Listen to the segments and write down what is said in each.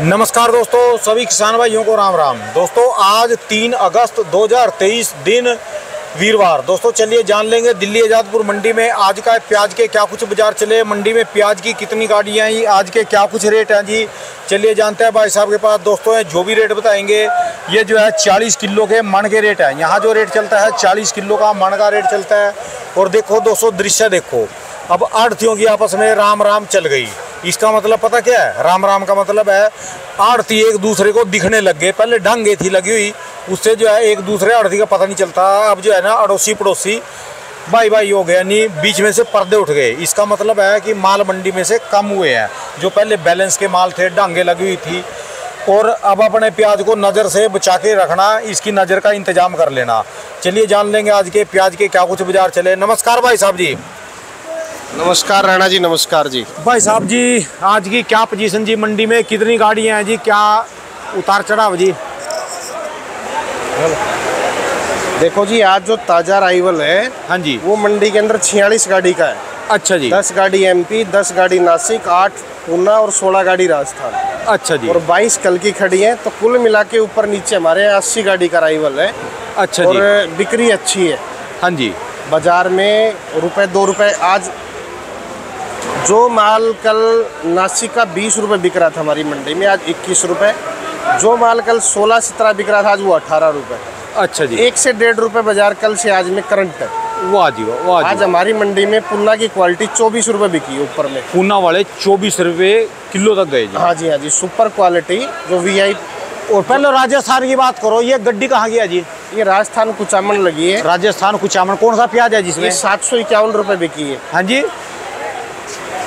नमस्कार दोस्तों, सभी किसान भाइयों को राम राम। दोस्तों आज 3 अगस्त 2023 दिन वीरवार। दोस्तों चलिए जान लेंगे दिल्ली आज़ादपुर मंडी में आज का प्याज के क्या कुछ बाजार चले, मंडी में प्याज की कितनी गाड़ियाँ आई, आज के क्या कुछ रेट हैं जी। चलिए जानते हैं भाई साहब के पास। दोस्तों है जो भी रेट बताएंगे ये जो है 40 किलो के मन के रेट है। यहाँ जो रेट चलता है 40 किलो का मन का रेट चलता है। और देखो दोस्तों दृश्य देखो, अब आढ़तियों की आपस में राम राम चल गई। इसका मतलब पता क्या है? राम राम का मतलब है आढ़ती एक दूसरे को दिखने लग गए। पहले ढंगे थी लगी हुई, उससे जो है एक दूसरे आढ़ती का पता नहीं चलता। अब जो है ना अड़ोसी पड़ोसी भाई भाई हो गया, नहीं बीच में से पर्दे उठ गए। इसका मतलब है कि माल मंडी में से कम हुए हैं। जो पहले बैलेंस के माल थे, ढंगे लगी हुई थी। और अब अपने प्याज को नज़र से बचा के रखना, इसकी नज़र का इंतजाम कर लेना। चलिए जान लेंगे आज के प्याज के क्या कुछ बाजार चले। नमस्कार भाई साहब जी। नमस्कार राणा जी, नमस्कार जी। भाई साहब जी आज की क्या पोजीशन जी, मंडी में कितनी गाड़ियां हैं जी, क्या उतार चढ़ाव जी? देखो जी आज जो ताज़ा अराइवल है, हाँ जी, वो मंडी के अंदर 46 गाड़ी का है। अच्छा जी। 10 गाड़ी एमपी, 10 गाड़ी नासिक, 8 पूना और 16 गाड़ी राजस्थान। अच्छा जी। और 22 कल की खड़ी हैं, तो कुल मिला के ऊपर नीचे हमारे 80 गाड़ी का अराइवल है। अच्छा और जी। बिक्री अच्छी है। हाँ जी। बाजार में ₹2 आज जो माल कल नासिक का 20 रुपये बिक रहा था हमारी मंडी में, आज 21 रुपये। जो माल कल 16-17 बिक रहा था, आज वो 18 रुपये। अच्छा जी। 1 से 1.5 रुपये बाजार कल से आज में करंट है। वाह जी वाह जी। आज हमारी मंडी में पुन्ना की क्वालिटी 24 रुपये बिकी है ऊपर में। पूना वाले 24 रुपये किलो तक गए जी। हाँ जी, हाँ जी, सुपर क्वालिटी जो वीआई। और पहले राजस्थान की बात करो, ये गड्डी कहाँ गया जी? ये राजस्थान कुचामन लगी है। राजस्थान कुचामन कौन सा प्याज है जिसमें? ये 751 रुपये बिकी है। हाँ जी।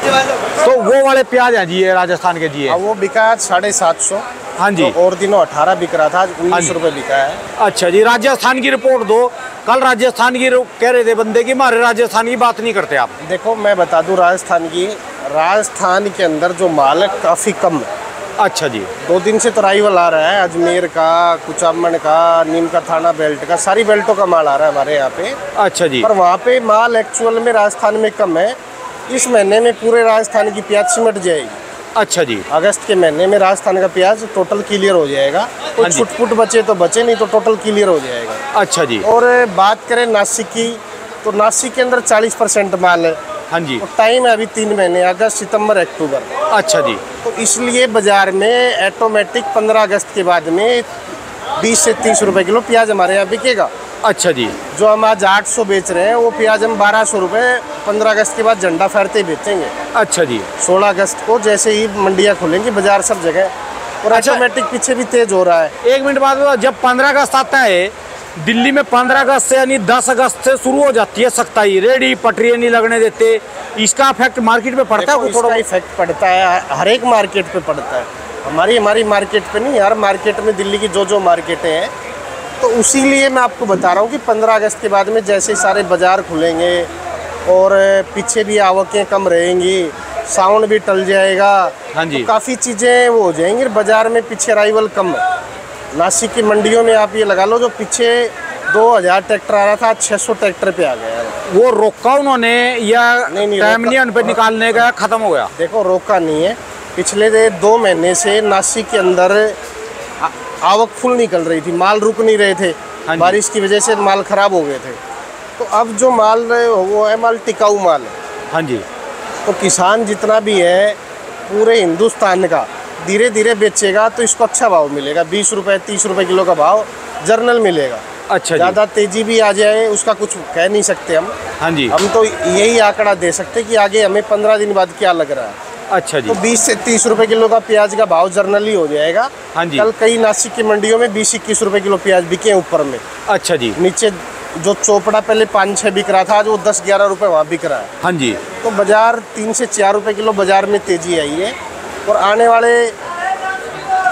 तो वो वाले प्याज हैं जी, ये राजस्थान के जी है। वो बिका आज 750। हाँ जी। तो और दिनों 18 बिक रहा था, आज 19 रुपये बिका है। अच्छा जी। राजस्थान की रिपोर्ट दो। कल राजस्थान की कह रहे थे बंदे की हमारे राजस्थान की बात नहीं करते आप। देखो मैं बता दूं, राजस्थान के अंदर जो माल है काफ़ी कम है। अच्छा जी। 2 दिन से तो अराइवल आ रहा है, अजमेर का, कुचामन का, नीम का थाना बेल्ट का, सारी बेल्टों का माल आ रहा है हमारे यहाँ पे। अच्छा जी। पर वहाँ पे माल एक्चुअल में राजस्थान में कम है। इस महीने में पूरे राजस्थान की प्याज सिमट जाएगी। अच्छा जी। अगस्त के महीने में राजस्थान का प्याज टोटल क्लियर हो जाएगा। कुछ छुट-फुट बचे तो बचे, नहीं तो टोटल क्लियर हो जाएगा। अच्छा जी। और बात करें नासिक की, तो नासिक के अंदर 40% माल है। हाँ जी। और टाइम है अभी 3 महीने, अगस्त, सितंबर, अक्टूबर। अच्छा जी। तो इसलिए बाजार में ऑटोमेटिक 15 अगस्त के बाद में 20 से 30 रुपए किलो प्याज हमारे यहाँ बिकेगा। अच्छा जी। जो हम आज 800 बेच रहे हैं, वो प्याज हम 1200 रुपये 15 अगस्त के बाद झंडा फहरते ही बेचेंगे। अच्छा जी। 16 अगस्त को जैसे ही मंडियाँ खुलेंगी बाजार सब जगह, और अच्छा। ऑटोमेटिक पीछे भी तेज हो रहा है। एक मिनट बाद बताओ, जब 15 अगस्त आता है दिल्ली में, 15 अगस्त से यानी 10 अगस्त से शुरू हो जाती है सख्ताई, रेडी पटरी नहीं लगने देते। इसका इफेक्ट मार्केट पे पड़ता है? थोड़ा इफेक्ट पड़ता है, हर एक मार्केट पे पड़ता है। हमारी मार्केट पे नहीं, हर मार्केट में, दिल्ली की जो मार्केटें हैं। तो उसी लिए मैं आपको बता रहा हूँ कि 15 अगस्त के बाद में जैसे सारे बाजार खुलेंगे और पीछे भी आवकें कम रहेंगी, साउंड भी टल जाएगा। हाँ जी। तो काफ़ी चीज़ें वो हो जाएंगी। बाजार में पीछे अराइवल कम है। नासिक की मंडियों में आप ये लगा लो, जो पीछे 2000 ट्रैक्टर आ रहा था, 600 ट्रैक्टर पे आ गया। वो रोका उन्होंने या नहीं, टाइम नहीं उन पे निकालने का, खत्म हो गया? देखो रोका नहीं है। पिछले 2 महीने से नासिक के अंदर आवक फुल निकल रही थी, माल रुक नहीं रहे थे। हाँ बारिश की वजह से माल खराब हो गए थे। तो अब जो माल वो है, माल टिकाऊ माल है। हाँ जी। तो किसान जितना भी है पूरे हिंदुस्तान का धीरे धीरे बेचेगा, तो इसको अच्छा भाव मिलेगा। 20 रुपये 30 रुपये किलो का भाव जर्नल मिलेगा। अच्छा जी। ज़्यादा तेजी भी आ जाए उसका कुछ कह नहीं सकते हम। हाँ जी। हम तो यही आंकड़ा दे सकते कि आगे हमें 15 दिन बाद क्या लग रहा है। अच्छा जी। तो 20 से 30 रुपए किलो का प्याज का भाव जर्नली हो जाएगा। हाँ जी। कल कई नासिक की मंडियों में 20-21 रुपए किलो प्याज बिके ऊपर में। अच्छा जी। नीचे जो चोपड़ा पहले 5-6 बिक रहा था, आज वो 10-11 रुपए वहाँ बिक रहा है। हाँ जी। तो बाजार 3 से 4 रुपए किलो बाजार में तेजी आई है। और आने वाले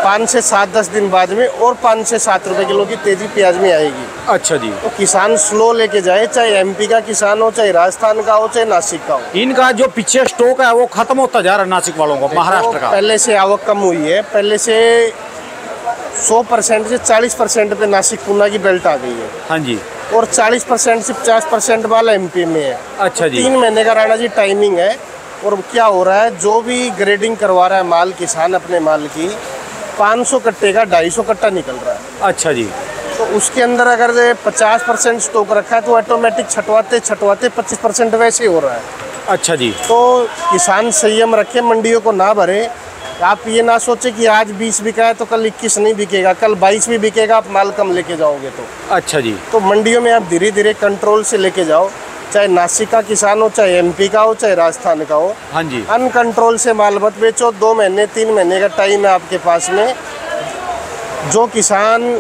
5 से 7-10 दिन बाद में और 5 से 7 रुपए किलो की तेजी प्याज में आएगी। अच्छा जी। तो किसान स्लो लेके जाए, चाहे एमपी का किसान हो, चाहे राजस्थान का हो, चाहे नासिक का हो। इनका जो पीछे स्टॉक है वो खत्म होता जा रहा है नासिक वालों का, महाराष्ट्र का। पहले से आवक कम हुई है। पहले से 100% से 40% पे नासिक पूना की बेल्ट आ गई है। हाँ जी। और 40% से 50% वाला एमपी में है। अच्छा जी। 3 महीने का राणा जी टाइमिंग है। और क्या हो रहा है, जो भी ग्रेडिंग करवा रहा है माल किसान अपने माल की, 500 कट्टे का 250 कट्टा निकल रहा है। अच्छा जी। तो उसके अंदर अगर 50% स्टॉक रखा है तो ऑटोमेटिक छटवाते 25% वैसे ही हो रहा है। अच्छा जी। तो किसान संयम रखे, मंडियों को ना भरे। आप ये ना सोचे कि आज 20 बिका है तो कल 21 नहीं बिकेगा, कल 22 भी बिकेगा, आप माल कम लेके जाओगे तो। अच्छा जी। तो मंडियों में आप धीरे धीरे कंट्रोल से लेके जाओ, चाहे नासिक का किसान हो, चाहे एमपी का हो, चाहे राजस्थान का हो। हाँ जी। अनकंट्रोल से माल मत बेचो। 2 महीने 3 महीने का टाइम है आपके पास में। जो किसान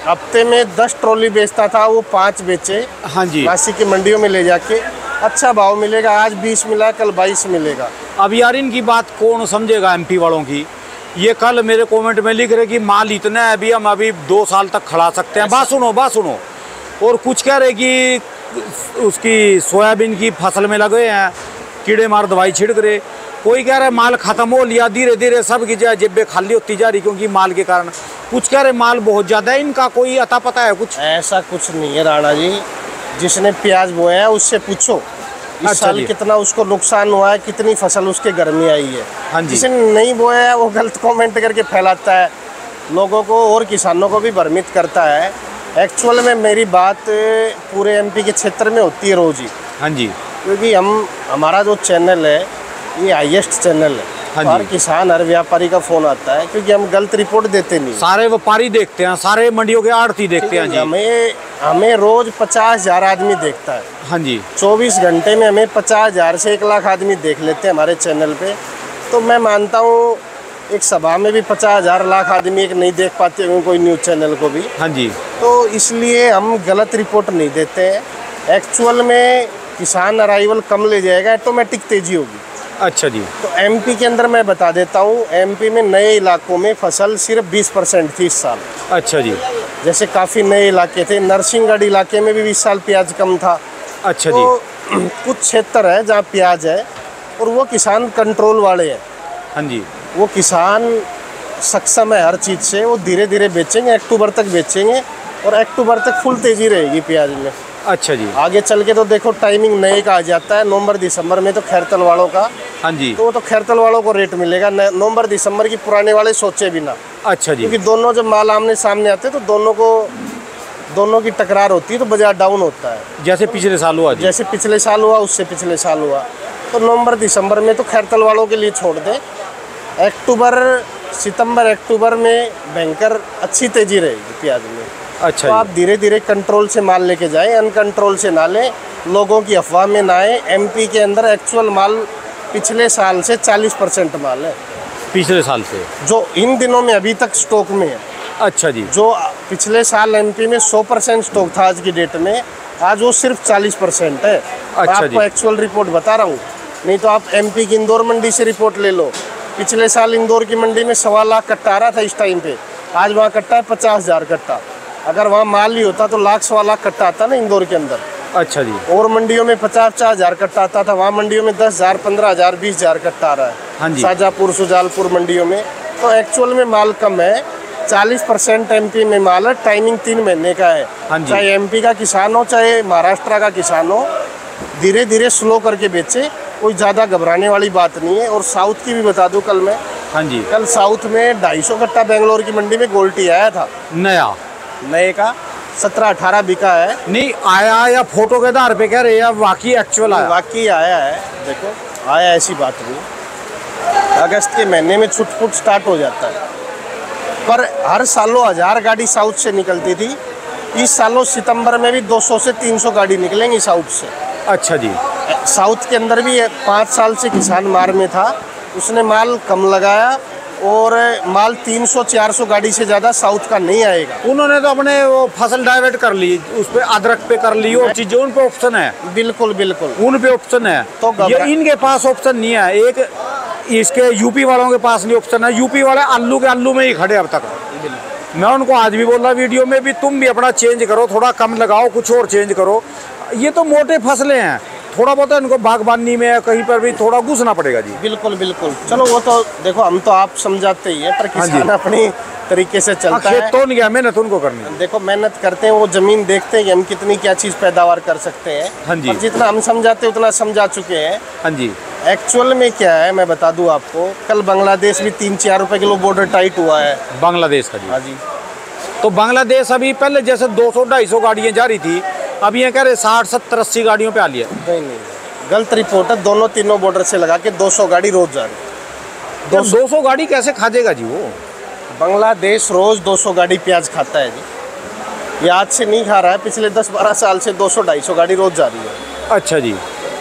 हफ्ते में 10 ट्रॉली बेचता था वो 5 बेचे। हाँ जी। नासिक की मंडियों में ले जाके अच्छा भाव मिलेगा। आज 20 मिला, कल 22 मिलेगा। अब यार इनकी बात कौन समझेगा एमपी वालों की। ये कल मेरे कमेंट में लिख रहे कि माल इतना है अभी हम 2 साल तक खड़ा सकते हैं। बात सुनो। और कुछ कह रहे कि उसकी सोयाबीन की फसल में लगे हैं कीड़े मार दवाई छिड़क रहे। कोई कह रहा है माल खत्म हो लिया, धीरे धीरे सब की जेबें खाली होती जा रही क्योंकि माल के कारण। कुछ कह रहे माल बहुत ज़्यादा है। इनका कोई अता पता है कुछ? ऐसा कुछ नहीं है राणा जी। जिसने प्याज बोया है उससे पूछो इस साल कितना उसको नुकसान हुआ है, कितनी फसल उसके घर में आई है। हाँ जी। जिसने नहीं बोया है वो गलत कमेंट करके फैलाता है, लोगों को और किसानों को भी भ्रमित करता है। एक्चुअल में मेरी बात पूरे एमपी के क्षेत्र में होती है रोज ही। हाँ जी। क्योंकि हमारा जो चैनल है ये हाईएस्ट चैनल है। हाँ हर किसान हर व्यापारी का फोन आता है क्योंकि हम गलत रिपोर्ट देते नहीं। सारे व्यापारी देखते हैं, सारे मंडियों के आड़ती देखते हैं जी। हमें रोज 50,000 आदमी देखता है। हाँ जी। 24 घंटे में हमें 50,000 से 1 लाख आदमी देख लेते हैं हमारे चैनल पे। तो मैं मानता हूँ एक सभा में भी 50,000 लाख आदमी एक नहीं देख पाते होंगे कोई न्यूज़ चैनल को भी। हाँ जी। तो इसलिए हम गलत रिपोर्ट नहीं देते हैं। एक्चुअल में किसान अराइवल कम ले जाएगा, ऑटोमेटिक तेजी होगी। अच्छा जी। तो एमपी के अंदर मैं बता देता हूँ, एमपी में नए इलाकों में फसल सिर्फ 20% थी इस साल। अच्छा जी। जैसे काफ़ी नए इलाके थे, नरसिंहगढ़ इलाके में भी इस साल प्याज कम था। अच्छा तो जी। कुछ क्षेत्र है जहाँ प्याज है और वो किसान कंट्रोल वाले हैं। हाँ जी। वो किसान सक्षम है हर चीज़ से, वो धीरे धीरे बेचेंगे, अक्टूबर तक बेचेंगे और अक्टूबर तक फुल तेज़ी रहेगी प्याज में। अच्छा जी। आगे चल के तो देखो टाइमिंग नए का आ जाता है, नवंबर दिसंबर में तो खैरतल वालों का। हाँ जी। तो वो तो खैरतल वालों को रेट मिलेगा नवंबर दिसंबर की, पुराने वाले सोचे बिना। अच्छा जी। क्योंकि दोनों जब माल आमने सामने आते हैं तो दोनों की टकरार होती है तो बाजार डाउन होता है। जैसे पिछले साल हुआ जी। जैसे पिछले साल हुआ, उससे पिछले साल हुआ। तो नवंबर दिसंबर में तो खैरतल वालों के लिए छोड़ दे। सितंबर अक्टूबर में भयंकर अच्छी तेजी रहेगी प्याज में। अच्छा। तो आप धीरे धीरे कंट्रोल से माल लेके जाएं, अनकंट्रोल से ना लें, लोगों की अफवाह में ना आए। एमपी के अंदर एक्चुअल माल पिछले साल से 40% माल है। पिछले साल से जो इन दिनों में अभी तक स्टॉक में है। अच्छा जी। जो पिछले साल एमपी में 100% स्टॉक था आज की डेट में, आज वो सिर्फ 40% है। अच्छा मैं आपको एक्चुअल रिपोर्ट बता रहा हूँ। नहीं तो आप एमपी की इंदौर मंडी से रिपोर्ट ले लो। पिछले साल इंदौर की मंडी में 1.25 लाख कट्टा आ रहा था इस टाइम पे, आज वहाँ कट्टा है 50,000 कट्टा। अगर वहाँ माल ही होता तो 1.25 लाख कट्टा आता ना इंदौर के अंदर। अच्छा जी। और मंडियों में 50,000 कट्टा आता था, वहाँ मंडियों में 10,000, 15,000, 20,000 कट्टा आ रहा है। हाँ जी। शाजापुर सुजालपुर मंडियों में तो एक्चुअल में माल कम है। 40% एमपी में माल है। टाइमिंग 3 महीने का है। हाँ जी। चाहे एमपी का किसान हो चाहे महाराष्ट्र का किसान हो, धीरे धीरे स्लो करके बेचे, कोई ज़्यादा घबराने वाली बात नहीं है। और साउथ की भी बता दूं, कल मैं हाँ जी। कल साउथ में 250 कट्टा बेंगलोर की मंडी में गोल्टी आया था नए का 17-18 बिका है। नहीं आया या फोटो के आधार पे कह रहे हैं, वाकई एक्चुअल आया? वाकई आया है। देखो आया, ऐसी बात नहीं। अगस्त के महीने में छुटपुट स्टार्ट हो जाता है, पर हर सालों 1000 गाड़ी साउथ से निकलती थी। इस सालों सितंबर में भी 200 से 300 गाड़ी निकलेंगी साउथ से। अच्छा जी। साउथ के अंदर भी 5 साल से किसान मार में था, उसने माल कम लगाया और माल 300-400 गाड़ी से ज़्यादा साउथ का नहीं आएगा। उन्होंने तो अपने वो फसल डाइवर्ट कर ली, उस पे अदरक पे कर ली और चीजें, उन पे ऑप्शन है। बिल्कुल बिल्कुल उन पे ऑप्शन है। तो ये इनके पास ऑप्शन नहीं है। एक इसके यूपी वालों के पास नहीं ऑप्शन है। यूपी वाले आलू के आलू में ही खड़े अब तक। मैं उनको आज भी बोल रहा वीडियो में भी, तुम भी अपना चेंज करो, थोड़ा कम लगाओ, कुछ और चेंज करो। ये तो मोटे फसलें हैं, थोड़ा बहुत इनको बागबानी में कहीं पर भी थोड़ा घुसना पड़ेगा जी। बिल्कुल बिल्कुल। चलो वो तो देखो, हम तो आप समझाते ही है, पर किसान अपनी तरीके से चलता है। तो नहीं गया, मेहनत उनको करनी है। देखो मेहनत करते हैं, वो जमीन देखते हैं कि हम कितनी क्या चीज़ पैदावार कर सकते हैं। हाँ जी। जितना हम समझाते हैं उतना समझा चुके हैं। हाँ जी। एक्चुअल में क्या है मैं बता दूं आपको, कल बांग्लादेश भी 3-4 रुपए किलो बॉर्डर टाइट हुआ है बांग्लादेश का जी। हाँ जी। तो बांग्लादेश अभी पहले जैसे 200-250 गाड़ियाँ जा रही थी, अब ये कह रहे 60-70-80 गाड़ियों पे आ लिया। नहीं, गलत रिपोर्ट है। दोनों तीनों बॉर्डर से लगा के 200 गाड़ी रोज जा रही है। 200 गाड़ी कैसे खाजेगा जी वो? बांग्लादेश रोज 200 गाड़ी प्याज खाता है जी। ये आज से नहीं खा रहा है, पिछले 10-12 साल से 200-250 गाड़ी रोज जा रही है। अच्छा जी।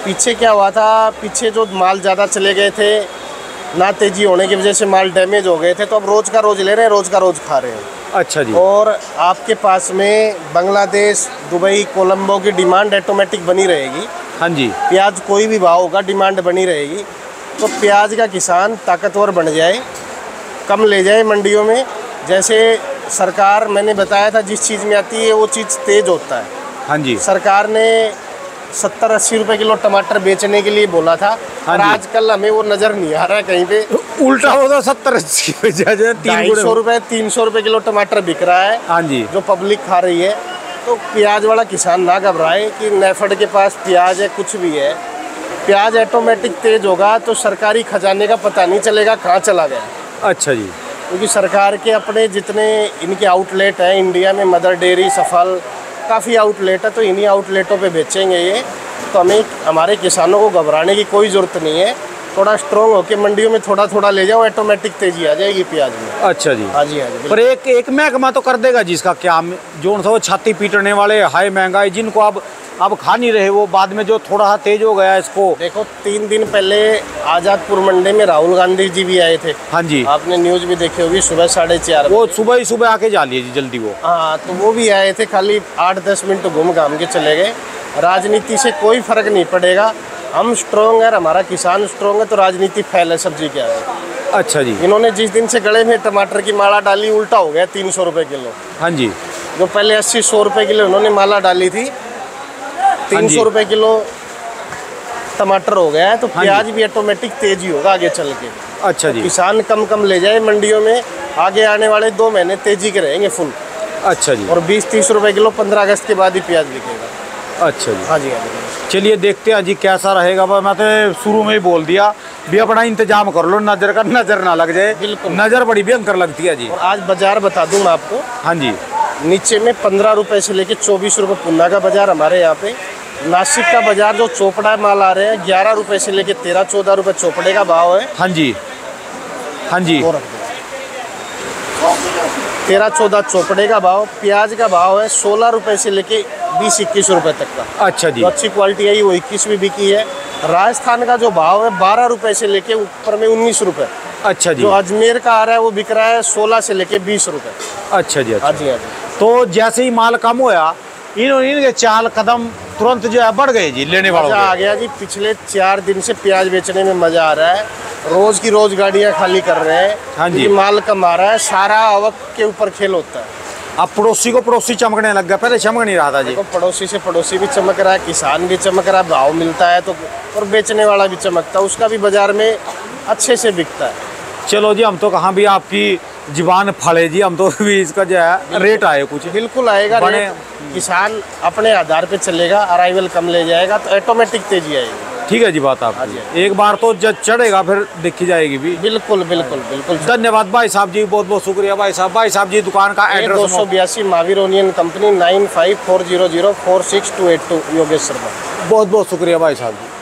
पीछे क्या हुआ था, पीछे जो माल ज़्यादा चले गए थे, ना तेजी होने की वजह से माल डैमेज हो गए थे, तो अब रोज का रोज ले रहे हैं, रोज का रोज खा रहे हैं। अच्छा जी। और आपके पास में बांग्लादेश, दुबई, कोलंबो की डिमांड ऑटोमेटिक बनी रहेगी। हाँ जी। प्याज कोई भी भाव होगा, डिमांड बनी रहेगी। तो प्याज का किसान ताकतवर बन जाए, कम ले जाए मंडियों में। जैसे सरकार, मैंने बताया था, जिस चीज़ में आती है वो चीज़ तेज होता है। हाँ जी। सरकार ने 70-80 रुपए किलो टमाटर बेचने के लिए बोला था, हाँ और जी। आजकल हमें वो नज़र नहीं आ रहा है कहीं पे। उल्टा होता 70-80 250 रुपए 300 रुपए किलो टमाटर बिक रहा है। हाँ जी। जो पब्लिक खा रही है। तो प्याज वाला किसान ना घबराए कि नेफेड के पास प्याज है, कुछ भी है। प्याज ऑटोमेटिक तेज होगा तो सरकारी खजाने का पता नहीं चलेगा कहाँ चला गया। अच्छा जी। क्योंकि सरकार के अपने जितने इनके आउटलेट हैं इंडिया में, मदर डेयरी, सफल, काफ़ी आउटलेट है, तो इन्हीं आउटलेटों पे बेचेंगे ये। तो हमें, हमारे किसानों को घबराने की कोई ज़रूरत नहीं है। थोड़ा स्ट्रॉन्ग होकर मंडियों में थोड़ा थोड़ा ले जाओ, ऑटोमेटिक तेजी आ जाएगी प्याज में। अच्छा जी। हाँ जी, हाँ जी। पर एक महकमा तो कर देगा जिसका क्या, जो वो छाती पीटने वाले, हाई महंगाई, जिनको अब खा नहीं रहे, वो बाद में जो थोड़ा सा तेज हो गया इसको। देखो 3 दिन पहले आज़ादपुर मंडी में राहुल गांधी जी भी आए थे। हाँ जी। आपने न्यूज़ भी देखी होगी, सुबह 4:30 वो सुबह ही सुबह आके जा लिए जी जल्दी वो। हाँ, तो वो भी आए थे, खाली 8-10 मिनट घूम घाम के चले गए। राजनीति से कोई फर्क नहीं पड़ेगा। हम स्ट्रॉन्ग है, हमारा किसान स्ट्रॉन्ग है, तो राजनीति फैल है सब्जी के आगे। अच्छा जी। इन्होंने जिस दिन से गले में टमाटर की माला डाली, उल्टा हो गया 300 रुपए किलो। हाँ जी। जो पहले 80-100 रुपए किलो इन्होंने माला डाली थी, 300 रुपए किलो टमाटर हो गया है। तो प्याज भी ऑटोमेटिक तेजी होगा आगे चल के। अच्छा जी। किसान कम ले जाए मंडियों में, आगे आने वाले 2 महीने तेजी के रहेंगे फुल। अच्छा जी। और 20-30 रुपए किलो 15 अगस्त के बाद ही प्याज बिकेगा। अच्छा जी। हाँ जी, हाँ जी। चलिए देखते हैं जी कैसा रहेगा। मैं तो शुरू में ही बोल दिया भी अपना इंतजाम कर लो, नजर ना लग जाए। बिल्कुल। नजर बड़ी भयंकर लगती है जी। और आज बाजार बता दूं मैं आपको। हाँ जी। नीचे में 15 रुपए से लेके 24 रुपए पुन्ना का बाजार हमारे यहाँ पे। नासिक का बाजार जो चोपड़ा माल आ रहे हैं 11 रुपए से लेके 13-14 रुपए चोपड़े का भाव है। हाँ जी। हाँ जी। 13-14 चोपड़े का भाव। प्याज का भाव है 16 रुपए से लेके 20-21 रुपए तक का। अच्छा जी। जो अच्छी क्वालिटी है वो 21 भी बिकी है। राजस्थान का जो भाव है 12 रुपए से लेके ऊपर में 19 रुपए। अच्छा जी। जो अजमेर का आ रहा है वो बिक रहा है 16 से लेके 20 रुपए। अच्छा जी। अच्छा। हाँ जी, हाँ जी। तो जैसे ही माल कम होया, इनके चाल कदम तुरंत जो है बढ़ गए जी लेने वालों मजा आ गया जी। पिछले 4 दिन से प्याज बेचने में मजा आ रहा है। रोज की रोज गाड़ियाँ खाली कर रहे हैं। हाँ जी। माल कम आ रहा है, सारा आवक के ऊपर खेल होता है। अब पड़ोसी को पड़ोसी चमकने लग गया, पहले चमक नहीं रहा था जी। देखो पड़ोसी से पड़ोसी भी चमक रहा है, किसान भी चमक रहा है, भाव मिलता है तो, और बेचने वाला भी चमकता है, उसका भी बाजार में अच्छे से बिकता है। चलो जी, हम तो कहाँ भी आपकी जुबान फले जी, हम तो भी इसका जो है रेट आए कुछ। बिल्कुल आएगा रेट। किसान अपने आधार पे चलेगा, अराइवल कम ले जाएगा तो ऑटोमेटिक तेजी आएगी। ठीक है जी, बात आप एक बार तो जब चढ़ेगा फिर देखी जाएगी भी। बिल्कुल बिल्कुल बिल्कुल। धन्यवाद भाई साहब जी, बहुत बहुत शुक्रिया भाई साहब। भाई साहब जी दुकान का address 282 Mahavir onion company 9540046282 Yogesh Sharma. बहुत बहुत शुक्रिया भाई साहब जी।